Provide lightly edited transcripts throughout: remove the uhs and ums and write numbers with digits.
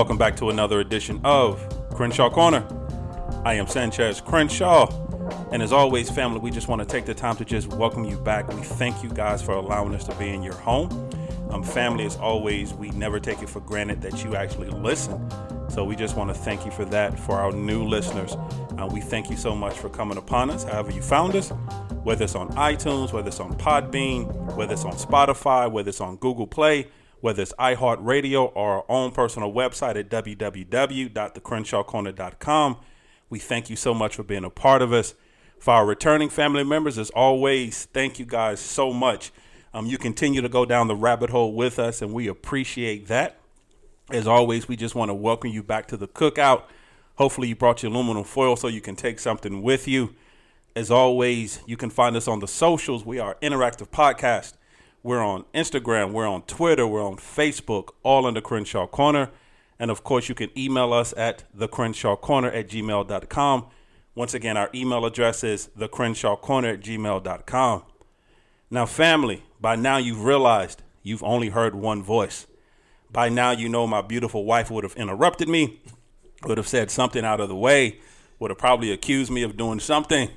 welcome back to another edition of Crenshaw Corner. I am Sanchez Crenshaw, and as always, family, we just want to take the time to just welcome you back. We thank you guys for allowing us to be in your home. Family, as always, we never take it for granted that you actually listen. So we just want to thank you for that. For our new listeners, we thank you so much for coming upon us, however you found us, whether it's on iTunes, whether it's on Podbean, whether it's on Spotify, whether it's on Google Play, whether it's iHeartRadio or our own personal website at www.thecrenshawcorner.com. We thank you so much for being a part of us. For our returning family members, as always, thank you guys so much. You continue to go down the rabbit hole with us, and we appreciate that. As always, we just want to welcome you back to the cookout. Hopefully you brought your aluminum foil so you can take something with you. As always, you can find us on the socials. We are Interactive Podcast. We're on Instagram, we're on Twitter, we're on Facebook, all under Crenshaw Corner. And of course, you can email us at thecrenshawcorner@gmail.com. Once again, our email address is thecrenshawcorner@gmail.com. Now, family, by now you've realized you've only heard one voice. By now, you know my beautiful wife would have interrupted me, would have said something out of the way, would have probably accused me of doing something.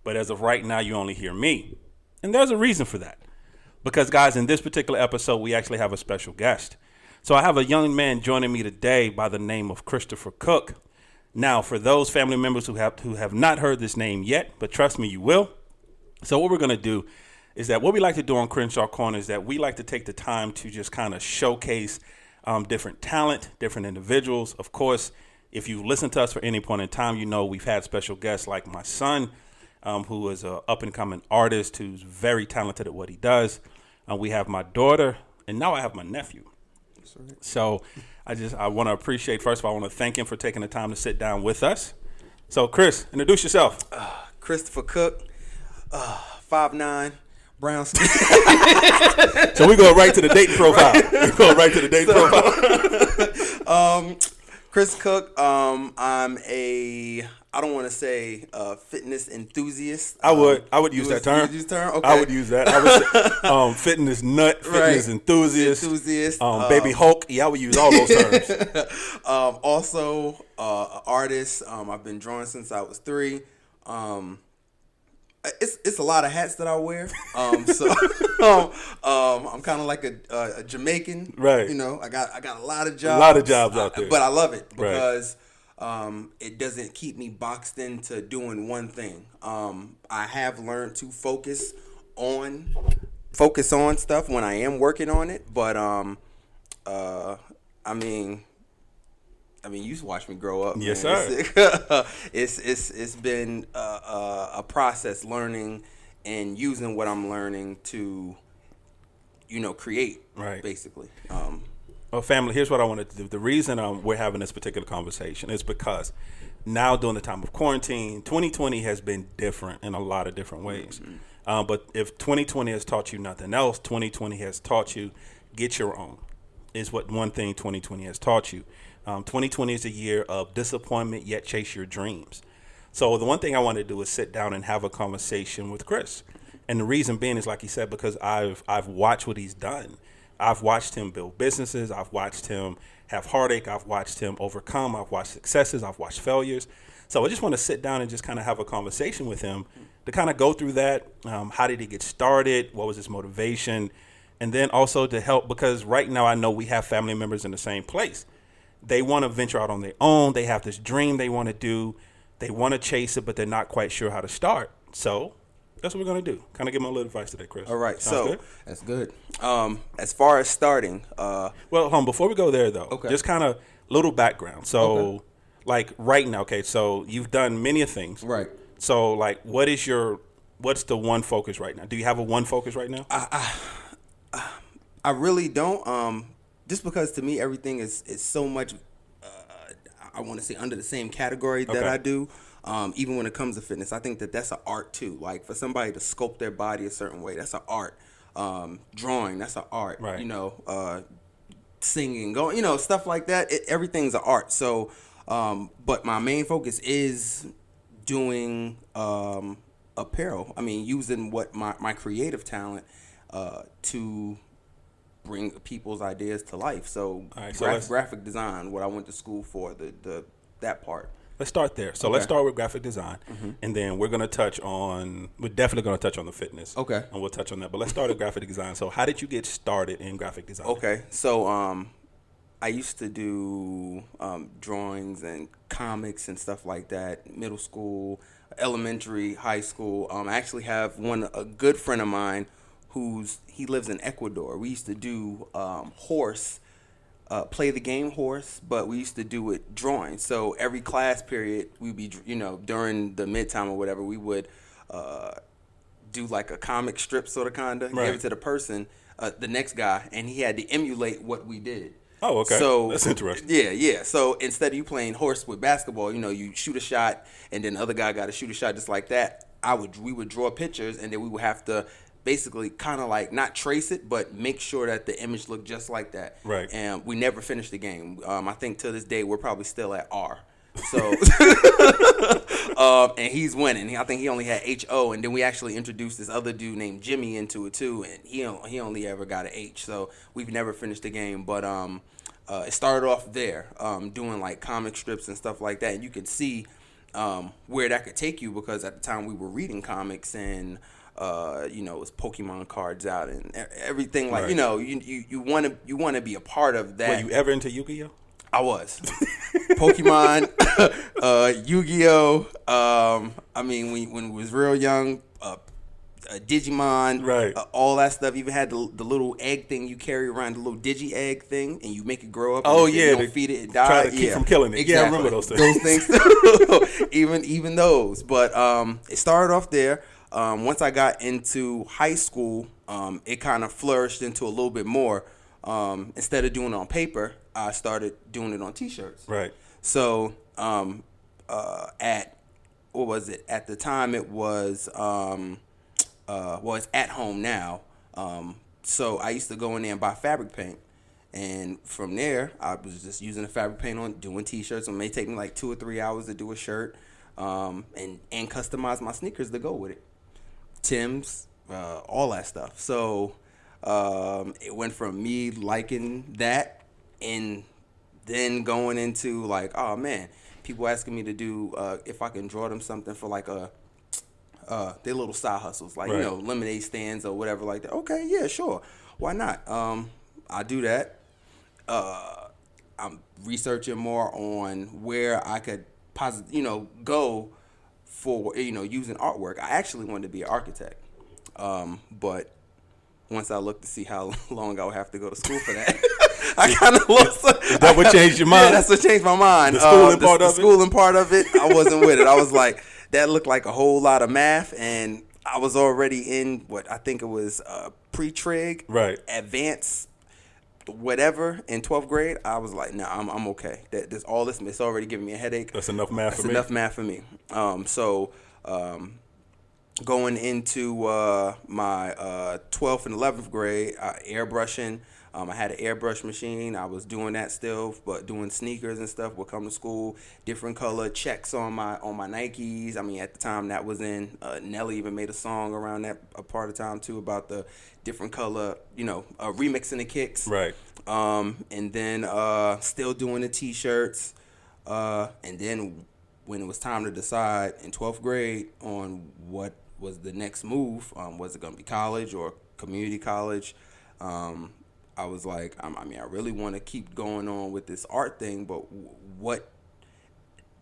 But as of right now, you only hear me. And there's a reason for that. Because, guys, in this particular episode, we actually have a special guest. So I have a young man joining me today by the name of Christopher Cook. Now, for those family members who have not heard this name yet, but trust me, you will. So what we're going to do is that what we like to do on Crenshaw Corner is that we like to take the time to just kind of showcase different talent, different individuals. Of course, if you listen to us for any point in time, you know we've had special guests like my son, who is an up-and-coming artist who's very talented at what he does. We have my daughter, and now I have my nephew. So I want to appreciate, first of all, I want to thank him for taking the time to sit down with us. So, Chris, introduce yourself. Christopher Cook, 5'9", brown skin. So we go right to the dating profile. Chris Cook, I'm I don't want to say fitness enthusiast. I would use that term. You would use term? Okay. I would use that. I would say fitness nut, fitness enthusiast, baby Hulk. Yeah, I would use all those terms. Also, an artist. I've been drawing since I was 3. It's a lot of hats that I wear. So I'm kind of like a Jamaican, right? You know, I got a lot of jobs. A lot of jobs out there, but I love it because right. It doesn't keep me boxed into doing one thing. I have learned to focus on stuff when I am working on it. But I mean, you watched me grow up. Yes, man. sir. It's been a process learning and using what I'm learning to, create. Right. Basically. Well, family, here's what I want to do. The reason we're having this particular conversation is because now during the time of quarantine, 2020 has been different in a lot of different ways. Mm-hmm. But if 2020 has taught you nothing else, 2020 has taught you get your own. Is what one thing 2020 has taught you. 2020 is a year of disappointment, yet chase your dreams. So the one thing I want to do is sit down and have a conversation with Chris. And the reason being is, like he said, because I've watched what he's done. I've watched him build businesses. I've watched him have heartache. I've watched him overcome. I've watched successes. I've watched failures. So I just want to sit down and just kind of have a conversation with him to kind of go through that. How did he get started? What was his motivation? And then also to help, because right now I know we have family members in the same place. They want to venture out on their own. They have this dream they want to do. They want to chase it, but they're not quite sure how to start. So that's what we're going to do. Kind of give them a little advice today, Chris. All right. Sounds good? That's good. As far as starting. Well, before we go there, though, just kind of little background. So, like right now, so you've done many things. Right. So, like, what's the one focus right now? Do you have a one focus right now? I really don't. Just because to me everything is so much, I want to say under the same category that I do. Even when it comes to fitness, I think that's an art too. Like for somebody to sculpt their body a certain way, that's an art. Drawing, that's an art. Right. Singing, going, stuff like that. Everything's an art. So, but my main focus is doing apparel. I mean, using what my creative talent to bring people's ideas to life. So, right, so graphic design, what I went to school for, that part. Let's start there. So let's start with graphic design, and then we're definitely going to touch on the fitness. Okay. And we'll touch on that. But let's start with graphic design. So how did you get started in graphic design? Okay. So I used to do drawings and comics and stuff like that, middle school, elementary, high school. I actually have a good friend of mine he lives in Ecuador. We used to do horse. Play the game horse, but we used to do it drawing. So every class period, we'd be, during the midtime or whatever, we would do like a comic strip sort of kinda, give it to the person, the next guy, and he had to emulate what we did. Oh, okay. So that's interesting. Yeah. So instead of you playing horse with basketball, you shoot a shot, and then the other guy got to shoot a shot just like that. We would draw pictures, and then we would have to basically kind of like not trace it, but make sure that the image looked just like that. Right. And we never finished the game. I think to this day we're probably still at R. So, and he's winning. I think he only had HO, and then we actually introduced this other dude named Jimmy into it too, and he only ever got an H. So we've never finished the game, but it started off there, doing like comic strips and stuff like that, and you could see where that could take you, because at the time we were reading comics and. It was Pokemon cards out and everything like, right. you want to be a part of that. Were you ever into Yu-Gi-Oh? I was. Pokemon, Yu-Gi-Oh. When we was real young, Digimon, right. All that stuff. Even had the little egg thing you carry around, the little digi egg thing, and you make it grow up. Oh and yeah, you don't feed it and die. Try to keep from killing it. Exactly. Yeah, I remember those things. Those things too. even those. But it started off there. Once I got into high school, it kind of flourished into a little bit more. Instead of doing it on paper, I started doing it on T-shirts. Right. So at the time it was it's at home now. So I used to go in there and buy fabric paint. And from there, I was just using the fabric paint on doing T-shirts. It may take me like 2 or 3 hours to do a shirt, and customize my sneakers to go with it. Tim's, all that stuff. So it went from me liking that, and then going into like, oh man, people asking me to do if I can draw them something for like their little side hustles, like, right. Lemonade stands or whatever like that. Okay, yeah, sure, why not? I do that. I'm researching more on where I could go for, using artwork. I actually wanted to be an architect. But once I looked to see how long I would have to go to school for that, I kind of lost. That what changed your mind? Yeah, that's what changed my mind. The schooling part of it? The schooling part of it, I wasn't with it. I was like, that looked like a whole lot of math, and I was already in what I think it was pre-trig, right, advanced, whatever in 12th grade. I was like, nah, I'm okay. This it's already giving me a headache. That's enough math for me. Enough math for me. Going into my 12th and 11th grade, airbrushing. I had an airbrush machine. I was doing that still, but doing sneakers and stuff. Would come to school, different color checks on my Nikes. I mean, at the time that was in. Nelly even made a song around that a part of the time too about the different color, remixing the kicks. Right. And then still doing the T-shirts. And then when it was time to decide in 12th grade on what was the next move, was it going to be college or community college? I was like, I really want to keep going on with this art thing, but what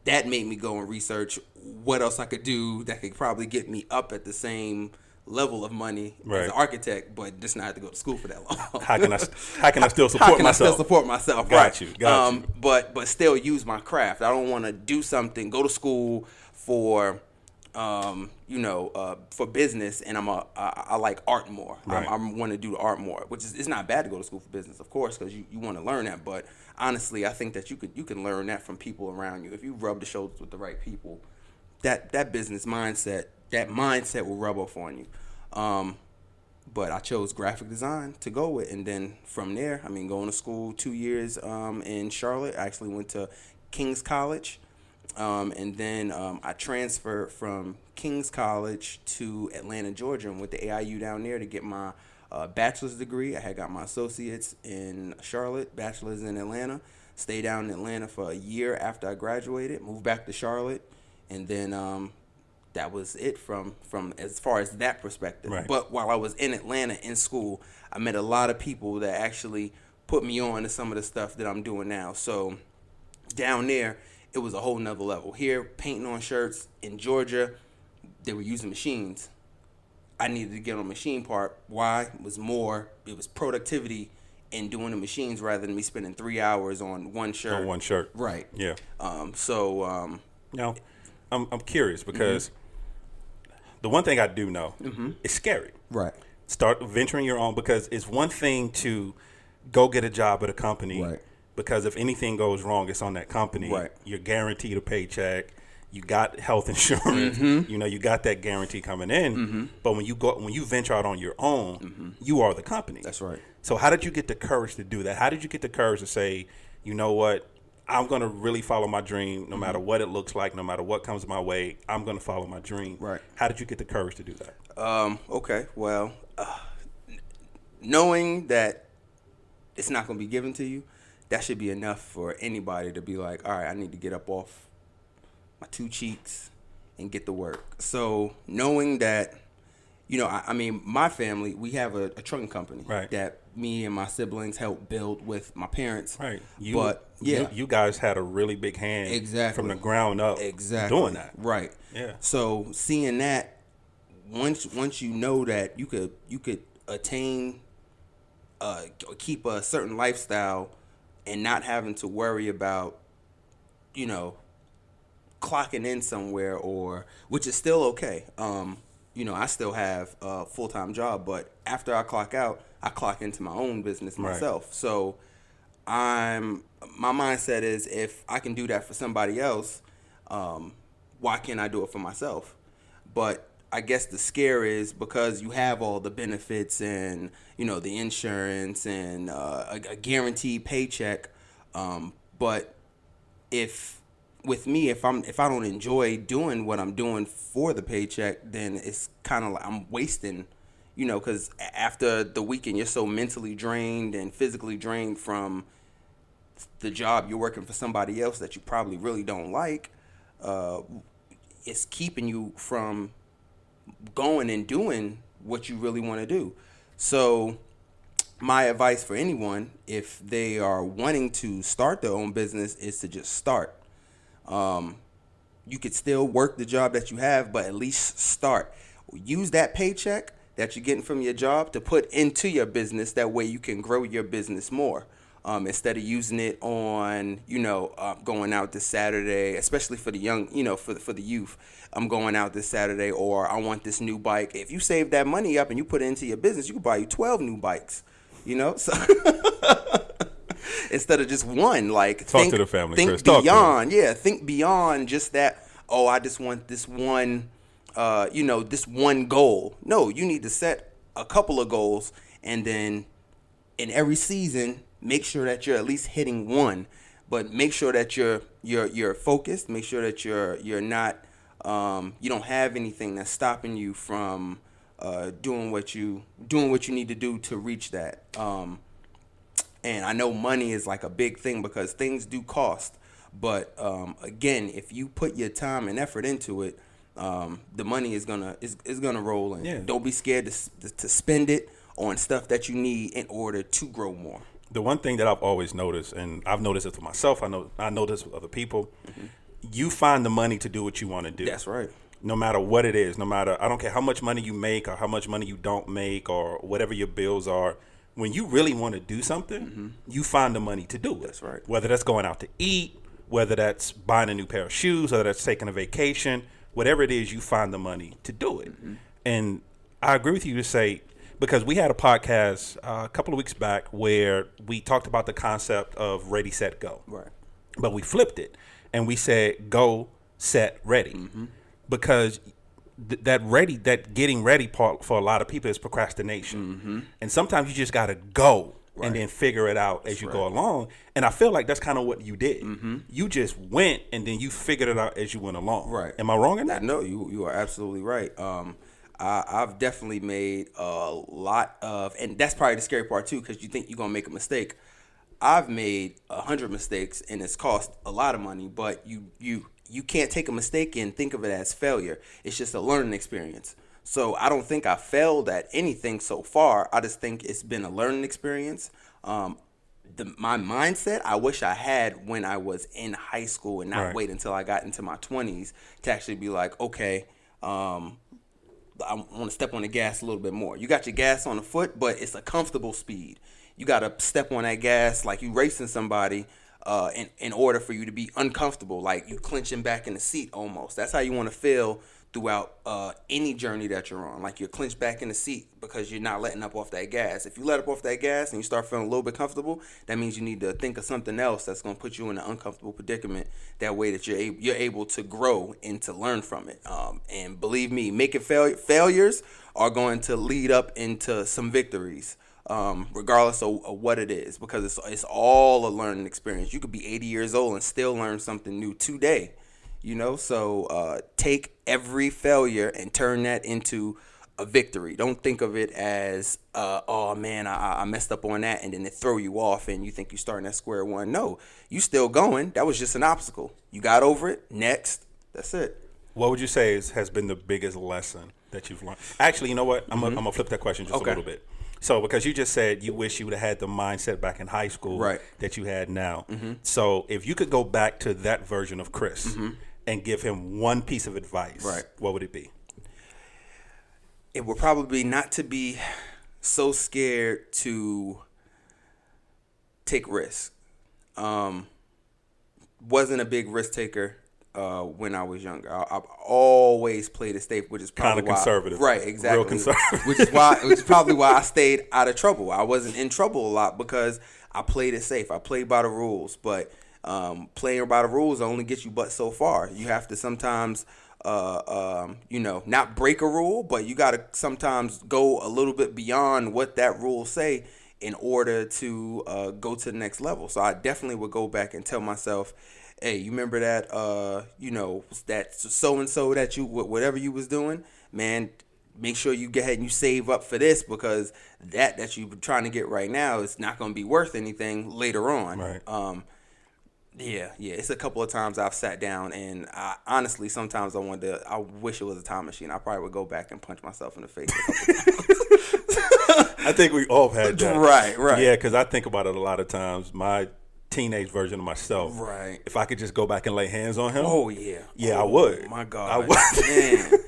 that made me go and research what else I could do that could probably get me up at the same level of money right. as an architect, but just not have to go to school for that long. How can I still support myself? I still support myself? Got right. you. But still use my craft. I don't want to do something, go to school for for business, and I like art more. Right. I want to do the art more, which is, it's not bad to go to school for business, of course, because you want to learn that. But honestly, I think that you can learn that from people around you. If you rub the shoulders with the right people, that business mindset, will rub off on you. But I chose graphic design to go with, and then from there, going to school 2 years in Charlotte. I actually went to King's College. And then I transferred from King's College to Atlanta, Georgia, and went to AIU down there to get my bachelor's degree. I had got my associates in Charlotte, bachelor's in Atlanta. Stayed down in Atlanta for a year after I graduated. Moved back to Charlotte, and then that was it from as far as that perspective. Right. But while I was in Atlanta in school, I met a lot of people that actually put me on to some of the stuff that I'm doing now. So down there, it was a whole nother level. Here, painting on shirts in Georgia, they were using machines. I needed to get on a machine part. Why? It was productivity in doing the machines rather than me spending 3 hours on one shirt. On one shirt. Right. Yeah. Now, I'm curious because the one thing I do know is scary. Right. Start venturing your own, because it's one thing to go get a job at a company. Right. Because if anything goes wrong, it's on that company. Right. You're guaranteed a paycheck. You got health insurance. You got that guarantee coming in. But when you venture out on your own, you are the company. That's right. So how did you get the courage to do that? How did you get the courage to say, you know what, I'm going to really follow my dream no matter what it looks like, no matter what comes my way, I'm going to follow my dream. Right. How did you get the courage to do that? Okay. Well, knowing that it's not going to be given to you, that should be enough for anybody to be like, all right, I need to get up off my two cheeks and get to work. So knowing that, I mean, my family, we have a trucking company that me and my siblings helped build with my parents. Right. You guys had a really big hand from the ground up doing that. Right. Yeah. So seeing that, once you know that you could attain, keep a certain lifestyle and not having to worry about, clocking in somewhere, which is still okay. I still have a full-time job, but after I clock out, I clock into my own business myself. Right. So my mindset is, if I can do that for somebody else, why can't I do it for myself? But I guess the scare is because you have all the benefits and, the insurance and a guaranteed paycheck. But if I don't enjoy doing what I'm doing for the paycheck, then it's kind of like I'm wasting, because after the weekend, you're so mentally drained and physically drained from the job. You're working for somebody else that you probably really don't like. It's keeping you from going and doing what you really want to do. So my advice for anyone, if they are wanting to start their own business, is to just start. You could still work the job that you have, but at least start. Use that paycheck that you're getting from your job to put into your business. That way you can grow your business more. Instead of using it on, going out this Saturday, especially for the young, for the youth. I'm going out this Saturday, or I want this new bike. If you save that money up and you put it into your business, you can buy you 12 new bikes, So instead of just one, talk to the family, think Chris. Beyond, think beyond just that. Oh, I just want this one, this one goal. No, you need to set a couple of goals, and then in every season, make sure that you're at least hitting one. But make sure that you're focused. Make sure that you're not, you don't have anything that's stopping you from doing what you need to do to reach that. And I know money is like a big thing because things do cost. But again, if you put your time and effort into it, the money is gonna roll in. Yeah. Don't be scared to spend it on stuff that you need in order to grow more. The one thing that I've always noticed, and I've noticed it for myself, I know this with other people, you find the money to do what you want to do. That's right. No matter what it is, I don't care how much money you make or how much money you don't make or whatever your bills are. When you really want to do something, you find the money to do it. That's right. Whether that's going out to eat, whether that's buying a new pair of shoes, whether that's taking a vacation, whatever it is, you find the money to do it. And I agree with you to say, because we had a podcast a couple of weeks back where we talked about the concept of ready, set, go. Right. But we flipped it and we said go, set, ready. Because that getting ready part for a lot of people is procrastination. And sometimes you just got to go and then figure it out as you go along. And I feel like that's kind of what you did. You just went and then you figured it out as you went along. Right. Am I wrong in that? No, you are absolutely right. I've definitely made a lot of, and that's probably the scary part too, because you think you're gonna make a mistake. I've made 100 mistakes, and it's cost a lot of money. But you can't take a mistake and think of it as failure. It's just a learning experience. So I don't think I failed at anything so far. I just think it's been a learning experience. My mindset, I wish I had when I was in high school and not wait until I got into my 20s to actually be like, okay, I want to step on the gas a little bit more. You got your gas on the foot, but it's a comfortable speed. You got to step on that gas like you racing somebody in order for you to be uncomfortable, like you clenching back in the seat almost. That's how you want to feel throughout any journey that you're on. Like you're clenched back in the seat because you're not letting up off that gas. If you let up off that gas and you start feeling a little bit comfortable, that means you need to think of something else that's going to put you in an uncomfortable predicament. That way that you're able to grow and to learn from it. And believe me, making failures are going to lead up into some victories. Regardless of what it is, because it's all a learning experience. You could be 80 years old and still learn something new today. So take every failure and turn that into a victory. Don't think of it as, oh man, I messed up on that, and then it throw you off and you think you're starting at square one. No, you still going. That was just an obstacle. You got over it. Next. That's it. What would you say has been the biggest lesson that you've learned? Actually, you know what? I'm gonna flip that question just a little bit. So because you just said you wish you would have had the mindset back in high school that you had now. So if you could go back to that version of Chris and give him one piece of advice, what would it be? It would probably be not to be so scared to take risks. Wasn't a big risk taker when I was younger. I've always played it safe, which is probably kind of conservative. Right, exactly. Real conservative. Which is probably why I stayed out of trouble. I wasn't in trouble a lot because I played it safe. I played by the rules, but playing by the rules only gets you but so far. You have to sometimes, not break a rule, but you got to sometimes go a little bit beyond what that rule say in order to go to the next level. So I definitely would go back and tell myself, hey, you remember that, that so-and-so that you, whatever you was doing, man, make sure you get ahead and you save up for this, because that you're trying to get right now is not going to be worth anything later on. Right. Yeah. It's a couple of times I've sat down, and honestly, sometimes I wish it was a time machine. I probably would go back and punch myself in the face a couple times. I think we all had that. Right. Yeah, because I think about it a lot of times. My teenage version of myself. Right. If I could just go back and lay hands on him. Oh, yeah. Yeah, I would. My God. I would.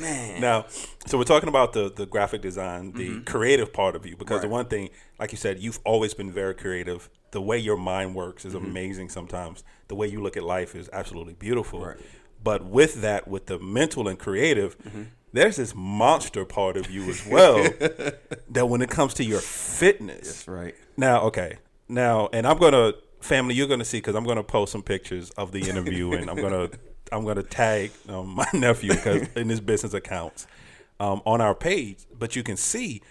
Man. Now, so we're talking about the graphic design, the creative part of you, because the one thing, like you said, you've always been very creative. The way your mind works is amazing sometimes. The way you look at life is absolutely beautiful. Right. But with that, with the mental and creative, there's this monster part of you as well that when it comes to your fitness. That's right. Now, and I'm going to, family, you're going to see, because I'm going to post some pictures of the interview, and I'm going to tag my nephew in his business accounts on our page. But you can see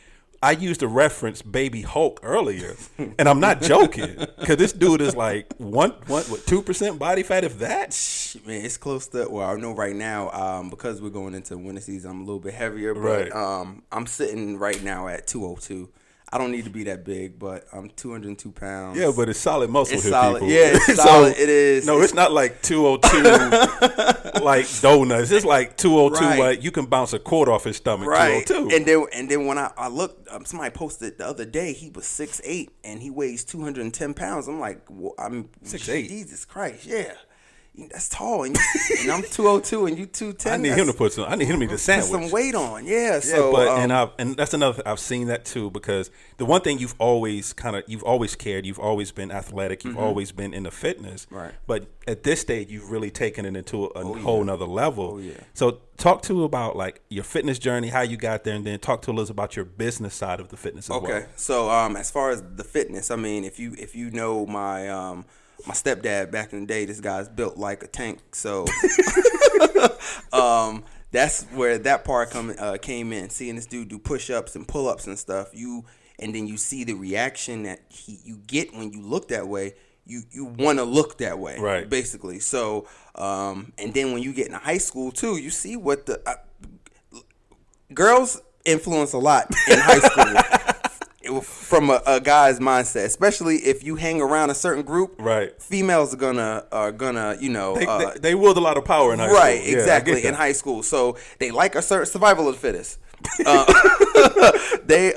I used the reference Baby Hulk earlier, and I'm not joking, because this dude is like 2% body fat, if that. Man, it's close to, well, I know right now, because we're going into winter season, I'm a little bit heavier, but I'm sitting right now at 202. I don't need to be that big, but I'm 202 pounds. Yeah, but it's solid muscle here, solid. people. Yeah, it's solid. It is. No, it's not like 202 like donuts. It's like 202 like you can bounce a quart off his stomach. Right. 202. And then when I looked, somebody posted the other day, he was 6'8" and he weighs 210 pounds. I'm like, well, I'm 6'8". Jesus Christ, yeah. That's tall, and I'm 202 and you 210. I need him to need a sandwich. Put some weight on, yeah. So, and that's another. I've seen that too, because the one thing you've always cared. You've always been athletic. You've always been into fitness. Right. But at this stage, you've really taken it into a whole nother level. Oh yeah. So talk to about like your fitness journey, how you got there, and then talk to us about your business side of the fitness as well. Okay. So as far as the fitness, I mean, if you know my stepdad back in the day, this guy's built like a tank. So that's where that part came in. Seeing this dude do push-ups and pull-ups and stuff, and then you see the reaction that you get when you look that way. You want to look that way, right? Basically. So and then when you get into high school too, you see what girls influence a lot in high school from a guy's mindset, especially if you hang around a certain group. Right. Females are gonna they wield a lot of power in high school. Right, exactly, in high school. So they like a certain survival of the fittest. They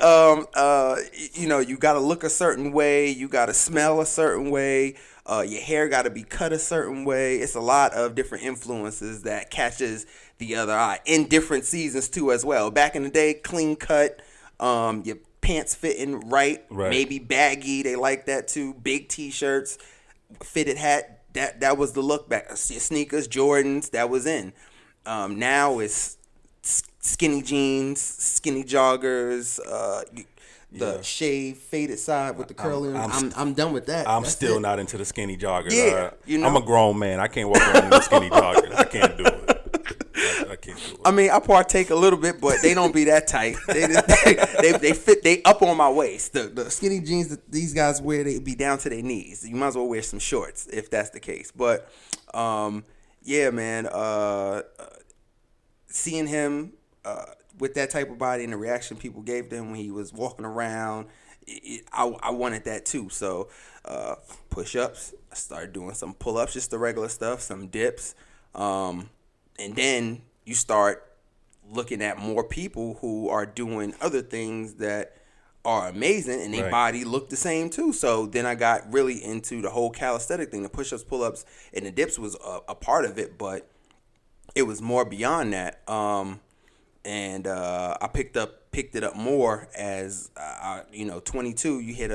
you got to look a certain way, you got to smell a certain way, your hair got to be cut a certain way. It's a lot of different influences that catches the other eye in different seasons too as well. Back in the day, clean cut, your pants fitting right, maybe baggy, they like that too. Big t-shirts, fitted hat, that was the look back. Sneakers, Jordans, that was in. Now it's skinny jeans, skinny joggers, the shaved, faded side with the curly. I'm done with that. I'm still not into the skinny joggers. Yeah, I'm a grown man. I can't walk around in the skinny joggers. I can't do it. I can't do it. I mean, I partake a little bit, but they don't be that tight. They fit. They up on my waist. The skinny jeans that these guys wear, they be down to their knees. You might as well wear some shorts if that's the case. But yeah, man. Seeing him with that type of body and the reaction people gave to him when he was walking around, I wanted that too. So push-ups, I started doing some pull-ups, just the regular stuff, some dips, and then you start looking at more people who are doing other things that are amazing and their body look the same too. So then I got really into the whole calisthenic thing. The push-ups, pull-ups, and the dips was a part of it, but it was more beyond that. And I picked it up more as 22. You hit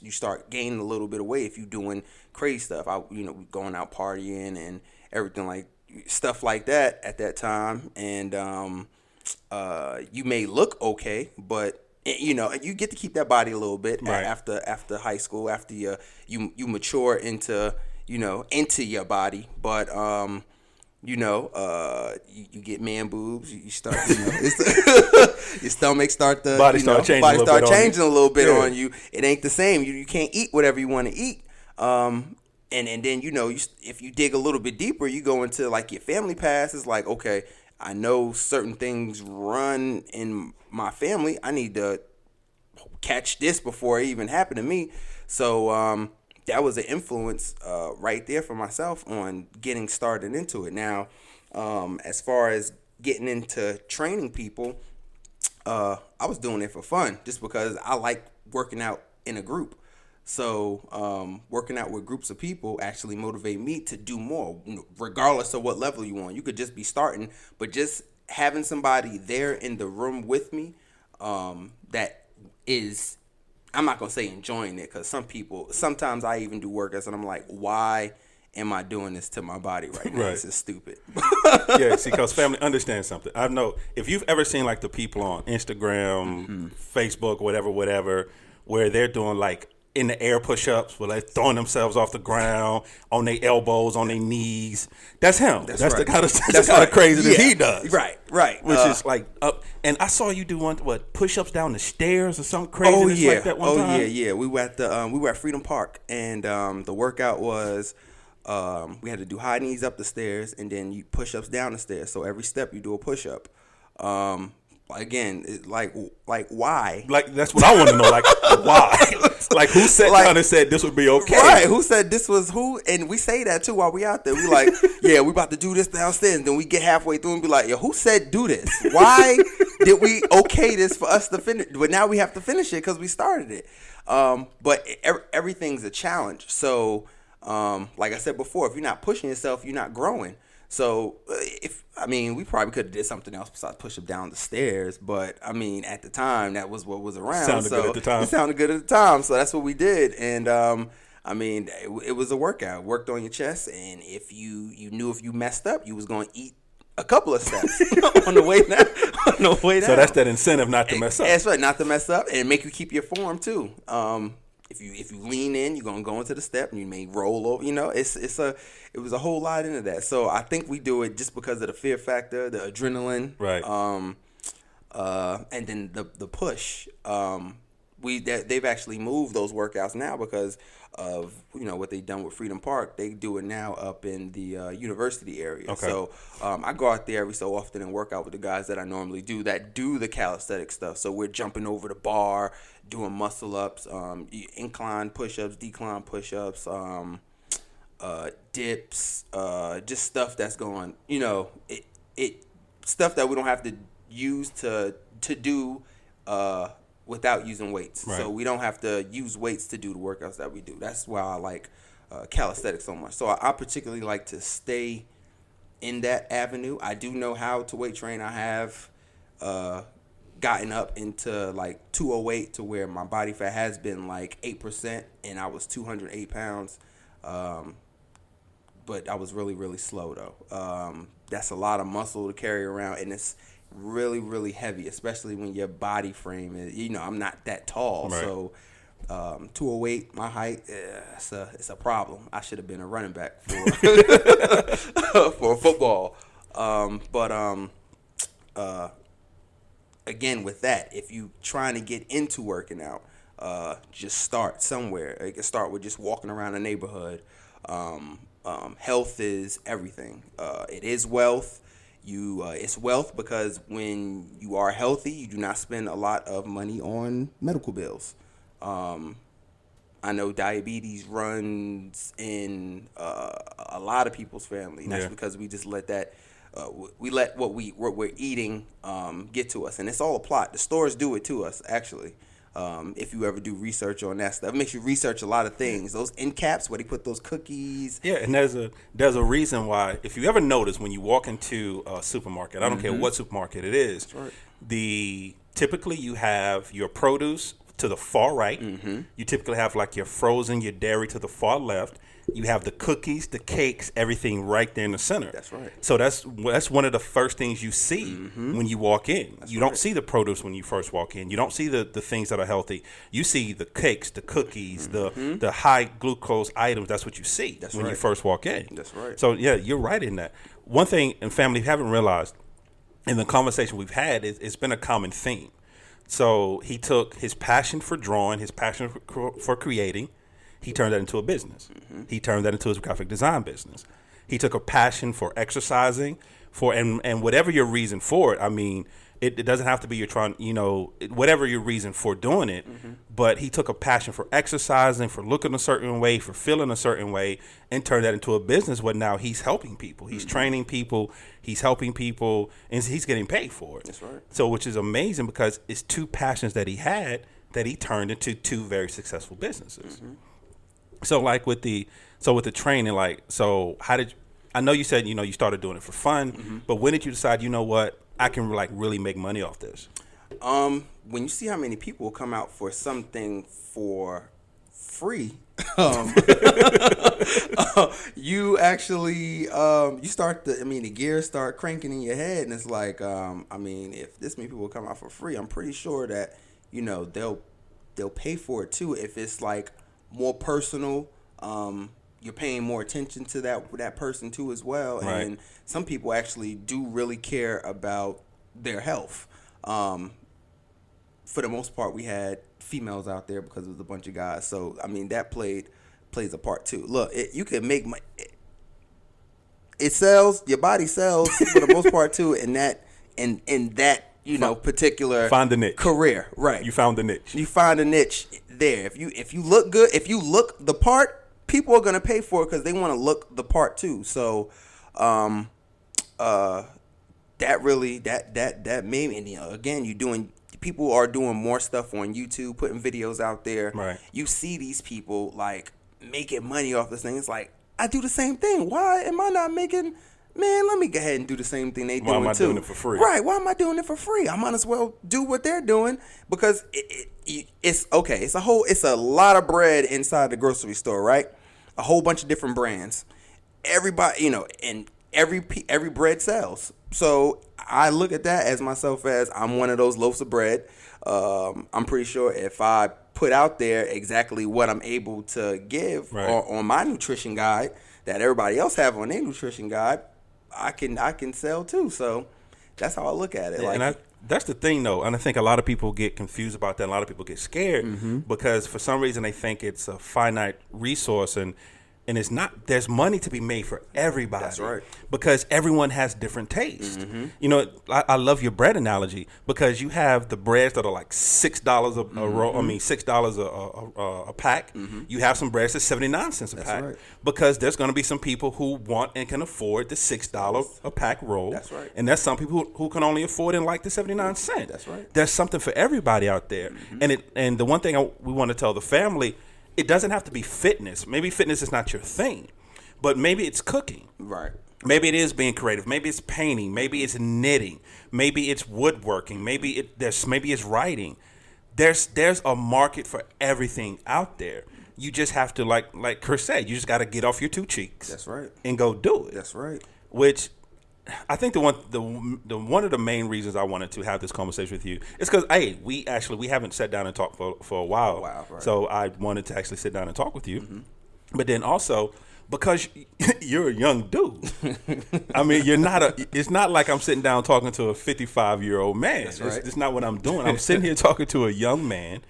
you start gaining a little bit of weight if you're doing crazy stuff. Going out partying and everything stuff like that at that time. And you may look okay, but you get to keep that body a little bit after high school, after you mature into your body, but you get man boobs. You start, your stomach start to body start changing a little bit on you. It ain't the same. You can't eat whatever you want to eat. And then if you dig a little bit deeper, you go into your family past. It's like, okay, I know certain things run in my family. I need to catch this before it even happened to me. So that was an influence right there for myself on getting started into it. Now, as far as getting into training people, I was doing it for fun just because I like working out in a group. So working out with groups of people actually motivate me to do more, regardless of what level you want. You could just be starting, but just having somebody there in the room with me that is, I'm not going to say enjoying it, because sometimes I even do workouts and I'm like, why am I doing this to my body right now? This is stupid. Yeah, see, because family, understand something. I know if you've ever seen the people on Instagram, Facebook, whatever, where they're doing in the air push-ups, where they're throwing themselves off the ground, on their elbows, on their knees. That's him. That's the kind of craziness he does. Right. Which is up. And I saw you do push-ups down the stairs or something crazy like that one time. Yeah. We were at Freedom Park, and the workout was we had to do high knees up the stairs, and then you push-ups down the stairs. So every step you do a push-up. Again, why? That's what I want to know. Why? Who sat down and said this would be okay? Right? Who said this was who? And we say that too while we out there. We yeah, we about to do this downstairs. And then we get halfway through and be like, yo, who said do this? Why did we okay this for us to finish? But now we have to finish it because we started it. But everything's a challenge. So, like I said before, if you're not pushing yourself, you're not growing. So we probably could have did something else besides push up down the stairs, but at the time that was what was around. Sounded good at the time. It sounded good at the time, so that's what we did. And it was a workout. Worked on your chest, and if you knew if you messed up, you was going to eat a couple of steps on the way down. So that's that incentive not to mess up. That's right, not to mess up, and make you keep your form too. If you lean in, you're gonna go into the step, and you may roll over. It was a whole lot into that. So I think we do it just because of the fear factor, the adrenaline, right? And then the push. They've actually moved those workouts now because of what they've done with Freedom Park. They do it now up in the university area. Okay. So I go out there every so often and work out with the guys that I normally do that do the calisthenic stuff. So we're jumping over the bar, doing muscle ups, incline push-ups, decline push-ups, dips, just stuff that's going, stuff that we don't have to use to do without using weights. Right. So we don't have to use weights to do the workouts that we do. That's why I like calisthenics so much. So I particularly like to stay in that avenue. I do know how to weight train. I have gotten up into like 208 to where my body fat has been like 8%, and I was 208 pounds. But I was really, really slow though. That's a lot of muscle to carry around, and it's really, really heavy, especially when your body frame is, I'm not that tall. Right. So 208, my height, it's a problem. I should have been a running back for for football. Again, with that, if you trying to get into working out, just start somewhere. You can start with just walking around the neighborhood. Health is everything. It is wealth. It's wealth because when you are healthy, you do not spend a lot of money on medical bills. I know diabetes runs in a lot of people's family. That's because we just let that. We let what we're eating get to us, and it's all a plot. The stores do it to us, actually. If you ever do research on that stuff, it makes you research a lot of things. Those end caps where they put those cookies. Yeah, and there's a reason why. If you ever notice when you walk into a supermarket, I don't care what supermarket it is, That's right. Typically you have your produce to the far right. Mm-hmm. You typically have like your frozen, your dairy to the far left. You have the cookies, the cakes, everything right there in the center. That's right. So that's one of the first things you see when you walk in. You don't see the produce when you first walk in. You don't see the things that are healthy. You see the cakes, the cookies, the high glucose items. That's what you see when you first walk in. That's right. So, yeah, you're right in that. One thing, and family, if you haven't realized, in the conversation we've had, it's been a common theme. So he took his passion for drawing, his passion for creating, he turned that into a business. He turned that into his graphic design business. He took a passion for exercising, and whatever your reason for it. I mean, it doesn't have to be you're trying, whatever your reason for doing it. But he took a passion for exercising, for looking a certain way, for feeling a certain way, and turned that into a business where now he's helping people. He's training people. He's helping people, and he's getting paid for it. That's right. So, which is amazing because it's two passions that he had that he turned into two very successful businesses. So with the training, how did I know you said you started doing it for fun, but when did you decide what I can really make money off this? When you see how many people come out for something for free, you actually you start the gears start cranking in your head, and it's like if this many people come out for free, I'm pretty sure that they'll pay for it too if it's like more personal. You're paying more attention to that person too as well. Right. And some people actually do really care about their health. For the most part, we had females out there because it was a bunch of guys. So that plays a part too. Look, you can make money. It sells. Your body sells for the most part too. In that particular find the niche career, right? You found the niche. You find a niche there. If you look good, if you look the part, people are gonna pay for it because they want to look the part too. So, that made me. Again, people are doing more stuff on YouTube, putting videos out there. Right. You see these people like making money off this thing. It's like I do the same thing. Why am I not making? Man, let me go ahead and do the same thing they doing too. Why am I doing it for free? Right. Why am I doing it for free? I might as well do what they're doing because it's okay. It's a lot of bread inside the grocery store, right? A whole bunch of different brands. Everybody, and every bread sells. So I look at that as myself as I'm one of those loaves of bread. I'm pretty sure if I put out there exactly what I'm able to give on my nutrition guide that everybody else have on their nutrition guide, I can sell too. So that's how I look at it. Yeah, that's the thing, though, and I think a lot of people get confused about that. A lot of people get scared because for some reason they think it's a finite resource, and it's not. There's money to be made for everybody. That's right. Because everyone has different tastes. You know, I love your bread analogy because you have the breads that are like $6 a roll. I mean, $6 a pack. You have some breads that's 79 cents a pack. Right. Because there's going to be some people who want and can afford the $6 a pack roll. That's right. And there's some people who can only afford and like the 79 cents. That's right. There's something for everybody out there. And the one thing we want to tell the family, it doesn't have to be fitness. Maybe fitness is not your thing, but maybe it's cooking. Right. Maybe it is being creative. Maybe it's painting. Maybe it's knitting. Maybe it's woodworking. Maybe it's writing. There's a market for everything out there. You just have to, like Chris said, you just got to get off your two cheeks. That's right. And go do it. That's right. Which I think the one of the main reasons I wanted to have this conversation with you is because we haven't sat down and talked for a while. Right. So I wanted to actually sit down and talk with you. But then also because you're a young dude. I mean, it's not like I'm sitting down talking to a 55-year-old man. That's right. It's not what I'm doing. I'm sitting here talking to a young man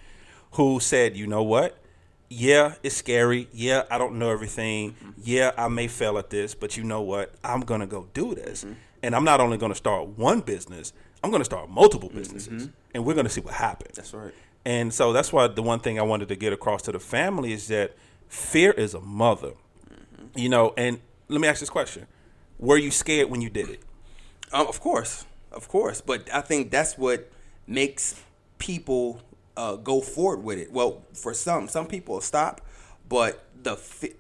who said, you know what? Yeah, it's scary. Yeah, I don't know everything. Yeah, I may fail at this, but you know what? I'm going to go do this. And I'm not only going to start one business, I'm going to start multiple businesses. And we're going to see what happens. That's right. And so that's why the one thing I wanted to get across to the family is that fear is a mother. You know, and let me ask this question. Were you scared when you did it? Of course. But I think that's what makes people go forward with it. Well, for some people stop, but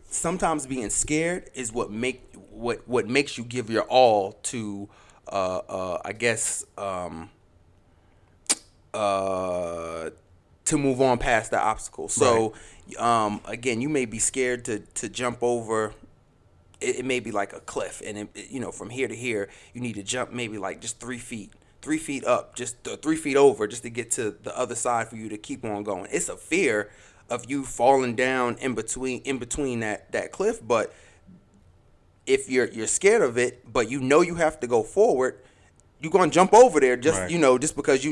sometimes being scared is what makes you give your all to, I guess, to move on past the obstacle. So, again, you may be scared to jump over. It may be like a cliff, and from here to here, you need to jump maybe like just 3 feet. 3 feet up, just 3 feet over, just to get to the other side for you to keep on going. It's a fear of you falling down in between that cliff. But if you're scared of it, but you have to go forward, you're gonna jump over there just just because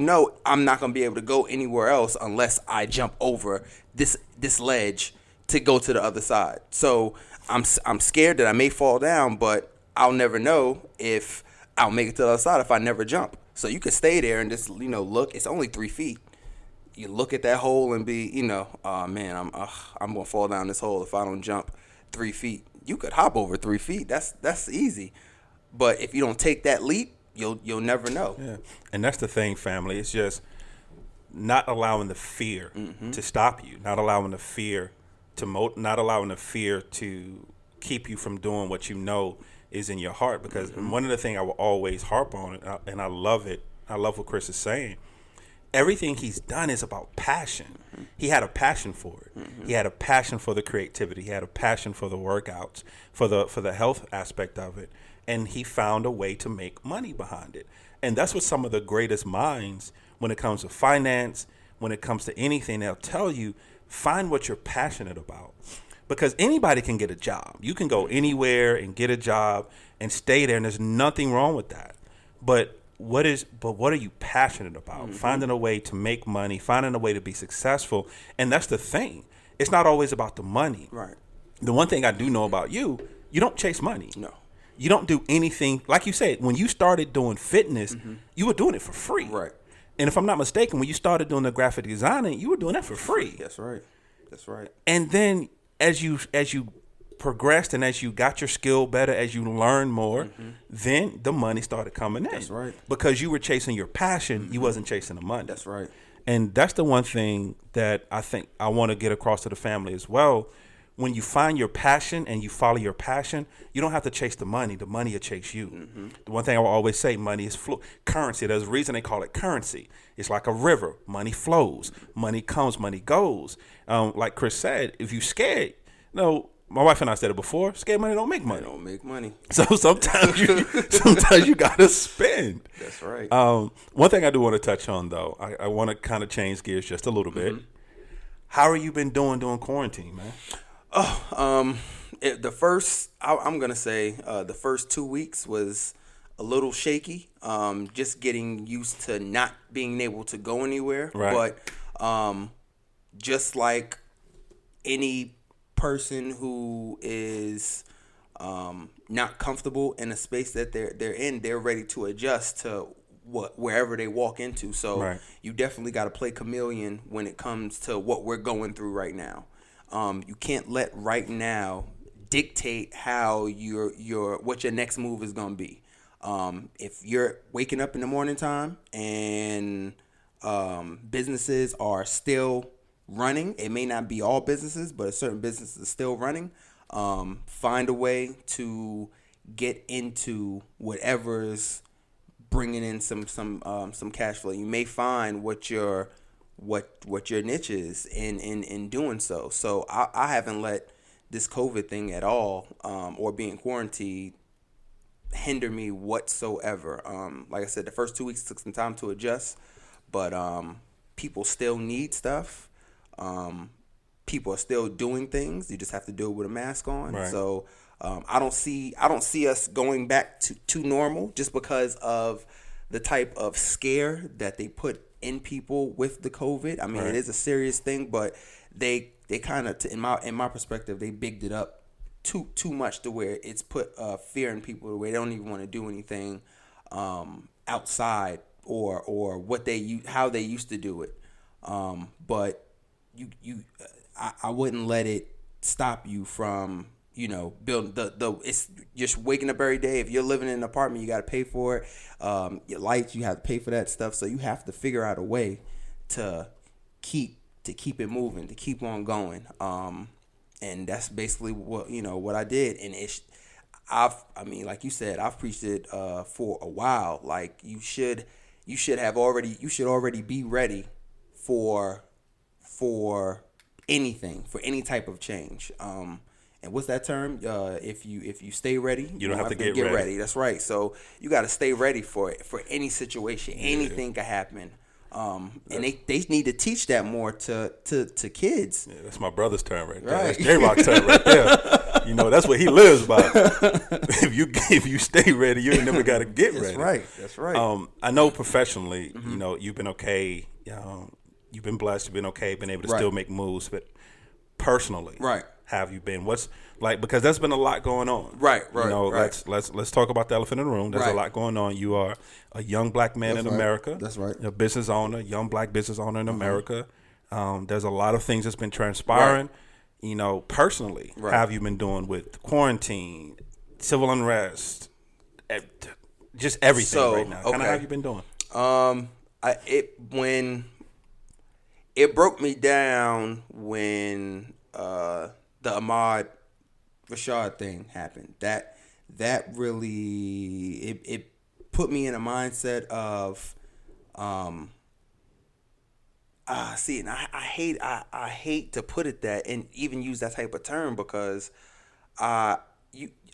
I'm not gonna be able to go anywhere else unless I jump over this ledge to go to the other side. So I'm scared that I may fall down, but I'll never know if I'll make it to the other side if I never jump. So you could stay there and just, look. It's only 3 feet. You look at that hole and be, oh man, I'm gonna fall down this hole if I don't jump 3 feet. You could hop over 3 feet. That's easy. But if you don't take that leap, you'll never know. Yeah, and that's the thing, family. It's just not allowing the fear to stop you. Not allowing the fear not allowing the fear to keep you from doing what you know is in your heart. Because one of the things I will always harp on, and I love it, I love what Chris is saying, everything he's done is about passion. He had a passion for it. He had a passion for the creativity. He had a passion for the workouts, for the health aspect of it. And he found a way to make money behind it. And that's what some of the greatest minds, when it comes to finance, when it comes to anything, they'll tell you, find what you're passionate about. Because anybody can get a job. You can go anywhere and get a job and stay there, and there's nothing wrong with that. But what are you passionate about? Finding a way to make money, finding a way to be successful. And that's the thing. It's not always about the money. Right. The one thing I do know about you don't chase money. No. You don't do anything. Like you said, when you started doing fitness, you were doing it for free. Right. And if I'm not mistaken, when you started doing the graphic designing, you were doing that for free. That's right. And then as you progressed and as you got your skill better, as you learned more, then the money started coming in. That's right. Because you were chasing your passion, you wasn't chasing the money. That's right. And that's the one thing that I think I want to get across to the family as well. When you find your passion and you follow your passion, you don't have to chase the money. The money will chase you. The one thing I will always say, money is currency. There's a reason they call it currency. It's like a river. Money flows. Money comes. Money goes. Like Chris said, if you're scared, my wife and I said it before, scared money don't make money. They don't make money. So sometimes you got to spend. That's right. One thing I do want to touch on, though, I want to kind of change gears just a little bit. How are you been doing during quarantine, man? I'm gonna say the first 2 weeks was a little shaky. Just getting used to not being able to go anywhere. Right. But just like any person who is not comfortable in a space that they're in, they're ready to adjust to wherever they walk into. So Right. you definitely got to play chameleon when it comes to what we're going through right now. You can't let right now dictate how what your next move is going to be. If you're waking up in the morning time and businesses are still running, it may not be all businesses, but a certain business is still running. Find a way to get into whatever's bringing in some cash flow. You may find what your niche is in doing so. So I haven't let this COVID thing at all, or being quarantined, hinder me whatsoever. Like I said, the first 2 weeks took some time to adjust, but people still need stuff. People are still doing things. You just have to do it with a mask on. Right. So I don't see us going back to normal just because of the type of scare that they put in people with the COVID. I mean, Right. It is a serious thing, but they kind of, in my perspective, they bigged it up too much to where it's put fear in people to where they don't even want to do anything outside or how they used to do it. But I wouldn't let it stop you from building it's just waking up every day. If you're living in an apartment, you got to pay for it. Your lights, you have to pay for that stuff. So you have to figure out a way to keep it moving, to keep on going. And that's basically what I did. And like you said, I've preached it for a while. Like you should already be ready for anything, for any type of change. And what's that term? If you stay ready, you don't have to get ready. That's right. So you got to stay ready for it, for any situation. Yeah. Anything could happen. And they need to teach that more to kids. Yeah, that's my brother's term right there. Right. That's J-Rock's term right there. That's what he lives by. If you stay ready, you ain't never got to get ready. That's right. I know professionally, you've been okay. You've been blessed. You've been okay. Been able to still make moves, but personally, have you been? What's like, because there's been a lot going on. Right. Let's talk about the elephant in the room. There's a lot going on. You are a young black man in America. That's right. A business owner, young black business owner in America. There's a lot of things that's been transpiring. Personally, how have you been doing with quarantine, civil unrest, just everything right now? Kind of how have you been doing? It broke me down when the Ahmaud Rashad thing happened. That really it put me in a mindset of and I hate to put it that and even use that type of term because I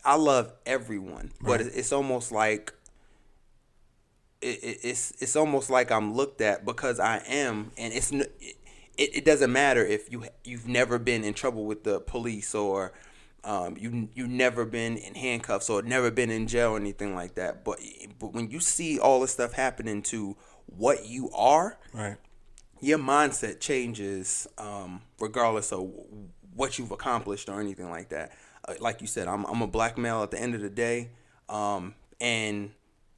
love everyone, but it's almost like it's almost like I'm looked at because I am, and it doesn't matter if you've never been in trouble with the police or you've never been in handcuffs or never been in jail or anything like that. But when you see all this stuff happening to what you are, your mindset changes regardless of what you've accomplished or anything like that. Like you said, I'm a black male at the end of the day, and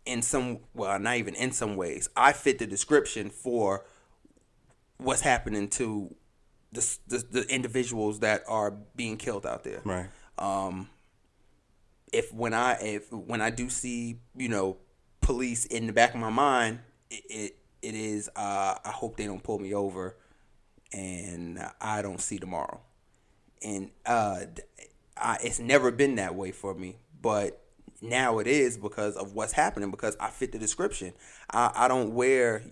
not even in some ways, I fit the description for what's happening to the individuals that are being killed out there. Right. When I do see police in the back of my mind, it is I hope they don't pull me over, and I don't see tomorrow. And it's never been that way for me, but now it is because of what's happening, because I fit the description. I don't wear,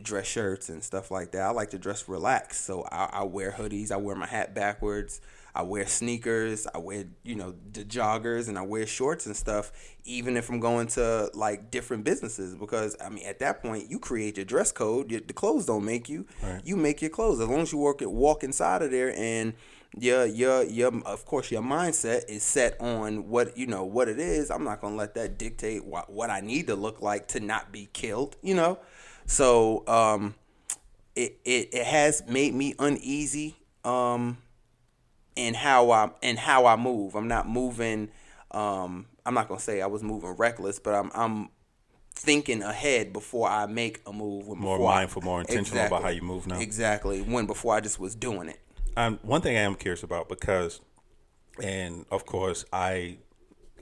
dress shirts and stuff like that. I like to dress relaxed. So I wear hoodies. I wear my hat backwards. I wear sneakers, I wear, the joggers, and I wear shorts and stuff, even if I'm going to like different businesses, because I mean, at that point, you create your dress code. The clothes don't make you. Right. You make your clothes. As long as you walk inside of there, and your of course your mindset is set on what it is. I'm not gonna let that dictate what I need to look like to not be killed. So it has made me uneasy in how I move. I'm not moving. I'm not gonna say I was moving reckless, but I'm thinking ahead before I make a move. More mindful, more intentional about how you move now. Exactly. Before I just was doing it. One thing I am curious about, because, and of course I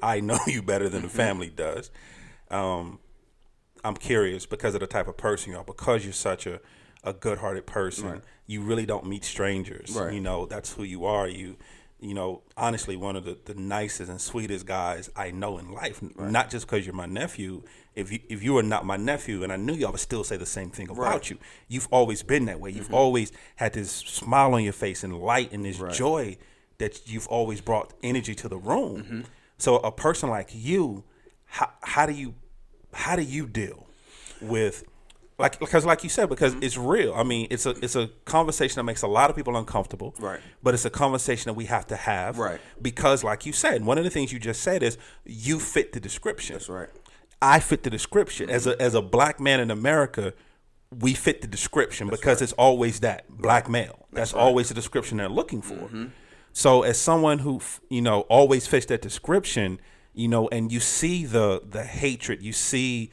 know you better than the family does. I'm curious because of the type of person you are, because you're such a good-hearted person. Right. You really don't meet strangers. Right. That's who you are. Honestly, one of the nicest and sweetest guys I know in life. Right. Not just because you're my nephew. If you were not my nephew, and I knew you, I would still say the same thing about you. You've always been that way. You've always had this smile on your face and light and this joy that you've always brought energy to the room. So a person like you, how do you deal with, because like you said, because it's real. I mean, it's a conversation that makes a lot of people uncomfortable. Right. But it's a conversation that we have to have. Right. Because like you said, one of the things you just said is you fit the description. That's right. I fit the description. As a black man in America, we fit the description. That's because it's always that black male. That's always the description they're looking for. So as someone who always fits that description, and you see the hatred, you see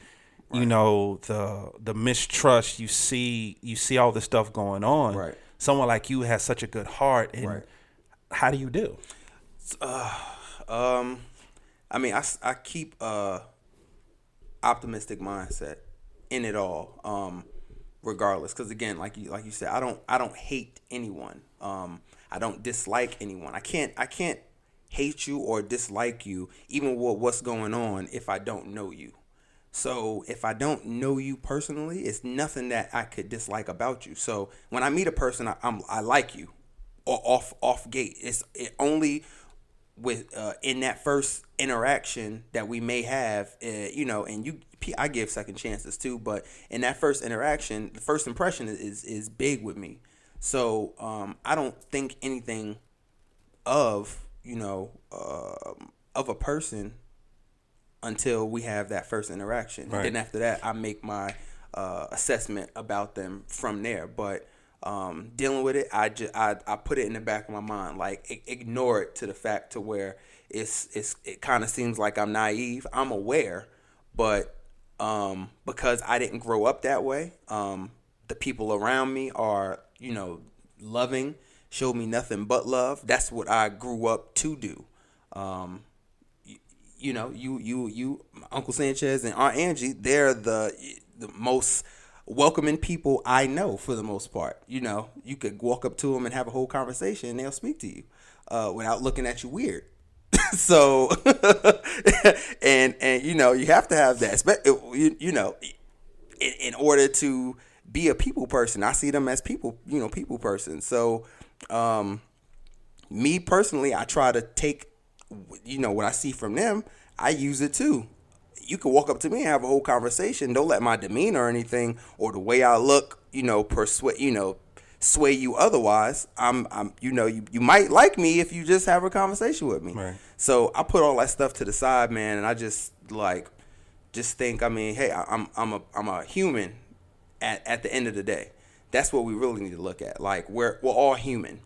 the mistrust, you see all this stuff going on. Right. Someone like you has such a good heart, and how do you do? I mean, I keep optimistic mindset in it all, regardless. Because again, like you said, I don't hate anyone. I don't dislike anyone. I can't hate you or dislike you, even with what's going on, if I don't know you. So if I don't know you personally, it's nothing that I could dislike about you. So when I meet a person, I like you, or off gate. It only with in that first interaction that we may have, and I give second chances too, but in that first interaction, the first impression is big with me. So I don't think anything of a person until we have that first interaction. Right. And then after that, I make my assessment about them from there. But dealing with it, I put it in the back of my mind, like ignore it to the fact to where it kind of seems like I'm naive. I'm aware, but because I didn't grow up that way, the people around me are loving, showed me nothing but love. That's what I grew up to do. You, Uncle Sanchez and Aunt Angie, they're the most welcoming people I know for the most part. You could walk up to them and have a whole conversation and they'll speak to you without looking at you weird. So, and you have to have that, in order to be a people person. I see them as people person. So, me personally, I try to take what I see from them, I use it too. You can walk up to me and have a whole conversation. Don't let my demeanor or anything or the way I look, sway you otherwise. You might like me if you just have a conversation with me. Right. So I put all that stuff to the side, man, and I just think, I mean, hey, I'm a human at the end of the day. That's what we really need to look at. Like we're all human.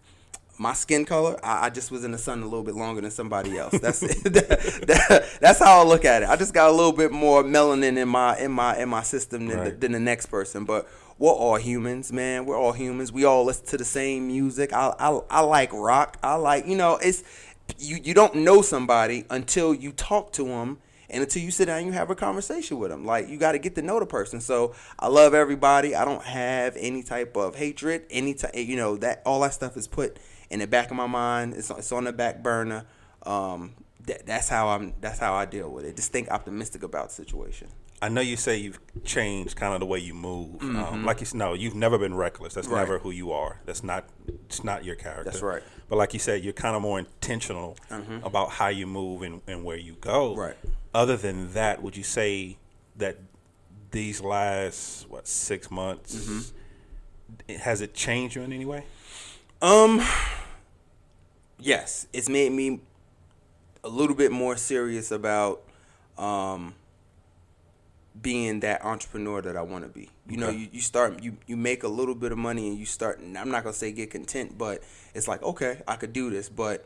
My skin color, I just was in the sun a little bit longer than somebody else. That's that's how I look at it. I just got a little bit more melanin in my system than the next person. But we're all humans, man. We're all humans. We all listen to the same music. I like rock. I like it's you don't know somebody until you talk to them. And until you sit down and you have a conversation with them. Like, you got to get to know the person. So, I love everybody. I don't have any type of hatred. That all that stuff is put in the back of my mind. It's on the back burner. that's how I deal with it. Just think optimistic about the situation. I know you say you've changed kind of the way you move. Mm-hmm. Like you said, no, you've never been reckless. That's Right. never who you are. It's not your character. That's right. But like you said, you're kind of more intentional about how you move and where you go. Right. Other than that, would you say that these last 6 months has it changed you in any way? Yes, it's made me a little bit more serious about being that entrepreneur that I want to be. You know, you start, you make a little bit of money and you start, and I'm not going to say get content, but it's like, okay, I could do this. But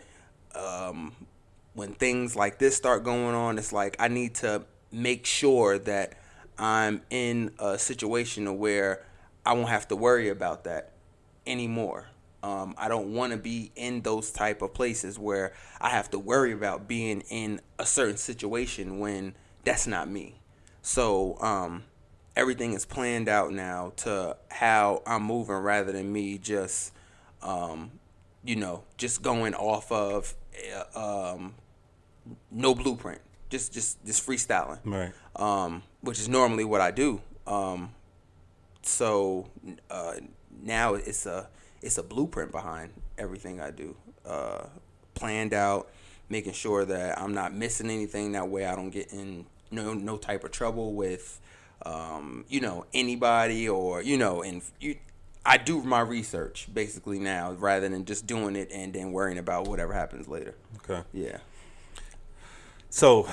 when things like this start going on, it's like I need to make sure that I'm in a situation where I won't have to worry about that anymore. I don't want to be in those type of places where I have to worry about being in a certain situation when that's not me. So everything is planned out now to how I'm moving rather than me just, just going off of no blueprint, just freestyling, Right. which is normally what I do. So now it's a blueprint behind everything I do, planned out, making sure that I'm not missing anything. That way I don't get in no type of trouble with, anybody or, I do my research basically now rather than just doing it and then worrying about whatever happens later. Okay. Yeah. So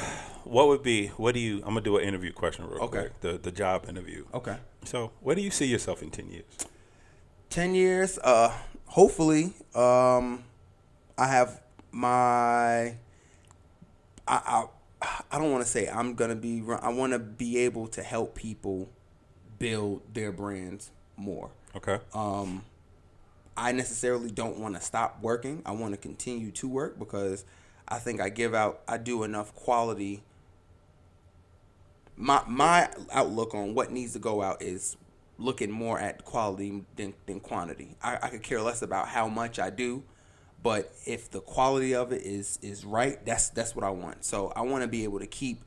I'm going to do an interview question real Okay. quick, the job interview. Okay. So where do you see yourself in 10 years? 10 years, hopefully, I have my, I don't want to say I want to be able to help people build their brands more. Okay. I necessarily don't want to stop working. I want to continue to work because I think I do enough quality. My outlook on what needs to go out is looking more at quality than quantity. I could care less about how much I do, but if the quality of it is right, that's what I want. So I want to be able to keep,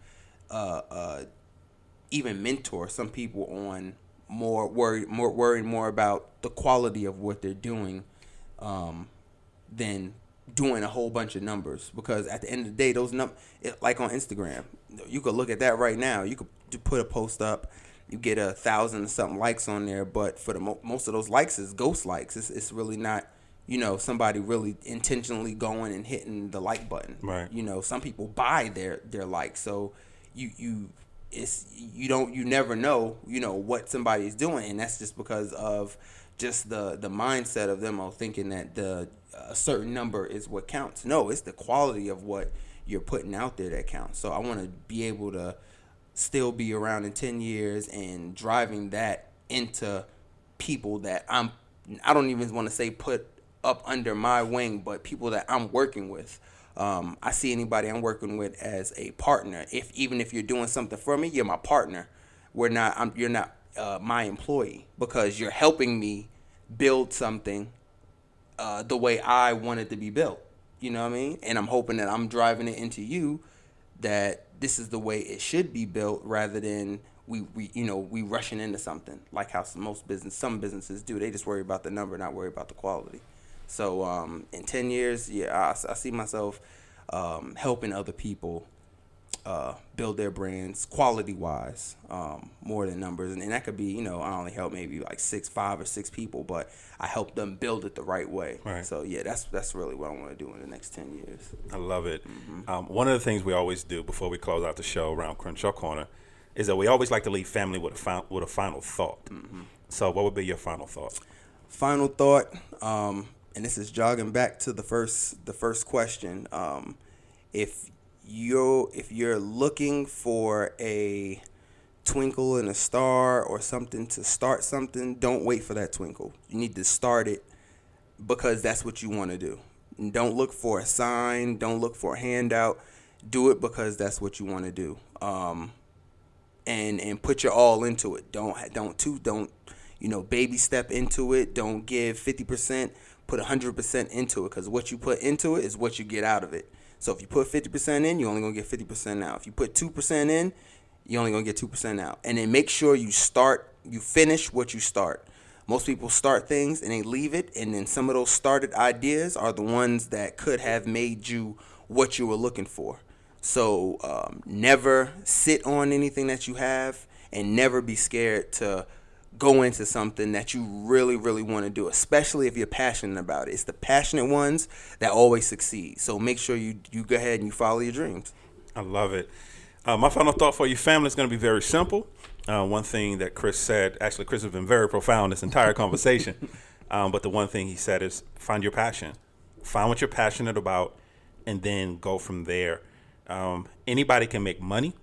even mentor some people on worrying more about the quality of what they're doing, than doing a whole bunch of numbers. Because at the end of the day, those like on Instagram, you could look at that right now. You could put a post up. You get 1,000 and something likes on there, but for the most of those likes is ghost likes. It's really not, somebody really intentionally going and hitting the like button. Right. Some people buy their likes, so you never know, what somebody is doing, and that's just because of just the mindset of them all thinking that a certain number is what counts. No, it's the quality of what you're putting out there that counts. So I want to be able to still be around in 10 years and driving that into people that I don't even want to say put up under my wing, but people that I'm working with. I see anybody I'm working with as a partner. Even if you're doing something for me, you're my partner. You're not my employee, because you're helping me build something the way I want it to be built. You know what I mean? And I'm hoping that I'm driving it into you that this is the way it should be built, rather than we rushing into something like how some businesses do. They just worry about the number, not worry about the quality. So in 10 years, I see myself helping other people build their brands quality-wise, more than numbers. And that could be, I only help maybe like 5 or 6 people, but I help them build it the right way. Right. So, yeah, that's really what I want to do in the next 10 years. I love it. Mm-hmm. One of the things we always do before we close out the show around Crenshaw Corner is that we always like to leave family with a final thought. Mm-hmm. So what would be your final thought? Final thought, and this is jogging back to the first question. If you're looking for a twinkle in a star or something to start something, don't wait for that twinkle. You need to start it because that's what you want to do. And don't look for a sign. Don't look for a handout. Do it because that's what you want to do. And put your all into it. Don't baby step into it. Don't give 50%. Put 100% into it, because what you put into it is what you get out of it. So if you put 50% in, you're only going to get 50% out. If you put 2% in, you're only going to get 2% out. And then make sure you finish what you start. Most people start things and they leave it, and then some of those started ideas are the ones that could have made you what you were looking for. So never sit on anything that you have, and never be scared to go into something that you really, really want to do, especially if you're passionate about it. It's the passionate ones that always succeed. So make sure you go ahead and you follow your dreams. I love it. My final thought for you, family, is going to be very simple. One thing that Chris said, actually, Chris has been very profound this entire conversation. But the one thing he said is find your passion. Find what you're passionate about, and then go from there. Anybody can make money,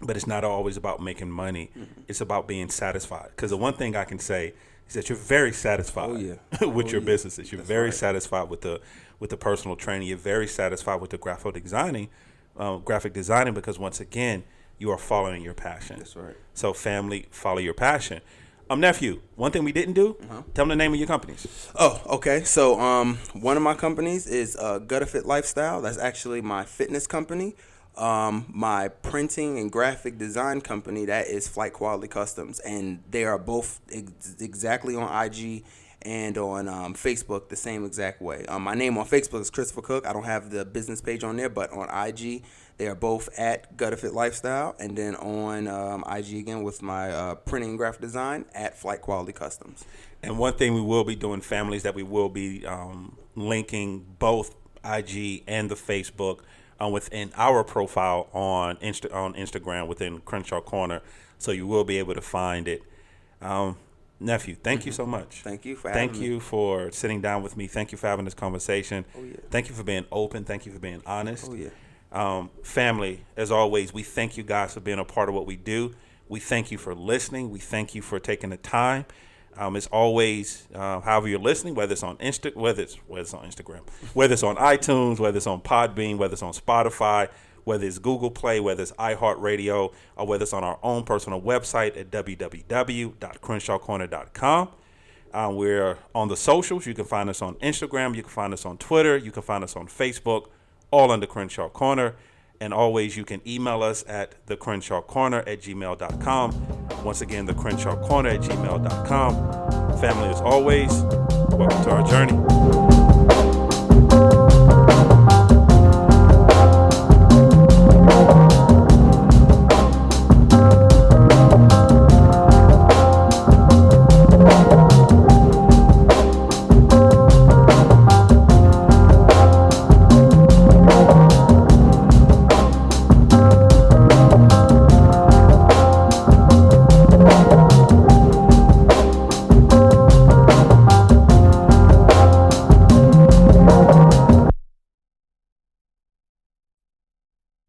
but it's not always about making money. Mm-hmm. It's about being satisfied. Because the one thing I can say is that you're very satisfied with your businesses. You're very satisfied with the personal training. You're very satisfied with the graphic designing, because once again, you are following your passion. That's right. So family, follow your passion. Nephew, one thing we didn't do, tell them the name of your companies. Oh, okay. So one of my companies is Gutter Fit Lifestyle. That's actually my fitness company. My printing and graphic design company, that is Flight Quality Customs. And they are both exactly on IG and on Facebook the same exact way. My name on Facebook is Christopher Cook. I don't have the business page on there, but on IG, they are both at Gutter Fit Lifestyle. And then on IG again with my printing and graphic design at Flight Quality Customs. And one thing we will be doing, families, that we will be linking both IG and the Facebook within our profile on Instagram within Crenshaw Corner. So you will be able to find it. Nephew, thank you so much. Thank you for having me. Thank you for sitting down with me. Thank you for having this conversation. Oh, yeah. Thank you for being open. Thank you for being honest. Oh, yeah. Family, as always, we thank you guys for being a part of what we do. We thank you for listening. We thank you for taking the time. As always, however you're listening, whether it's on Instagram, whether it's on iTunes, whether it's on Podbean, whether it's on Spotify, whether it's Google Play, whether it's iHeartRadio, or whether it's on our own personal website at www.crenshawcorner.com. We're on the socials. You can find us on Instagram. You can find us on Twitter. You can find us on Facebook, all under Crenshaw Corner. And always, you can email us at thecrenshawcorner@gmail.com. Once again, thecrenshawcorner@gmail.com. Family, as always, welcome to our journey.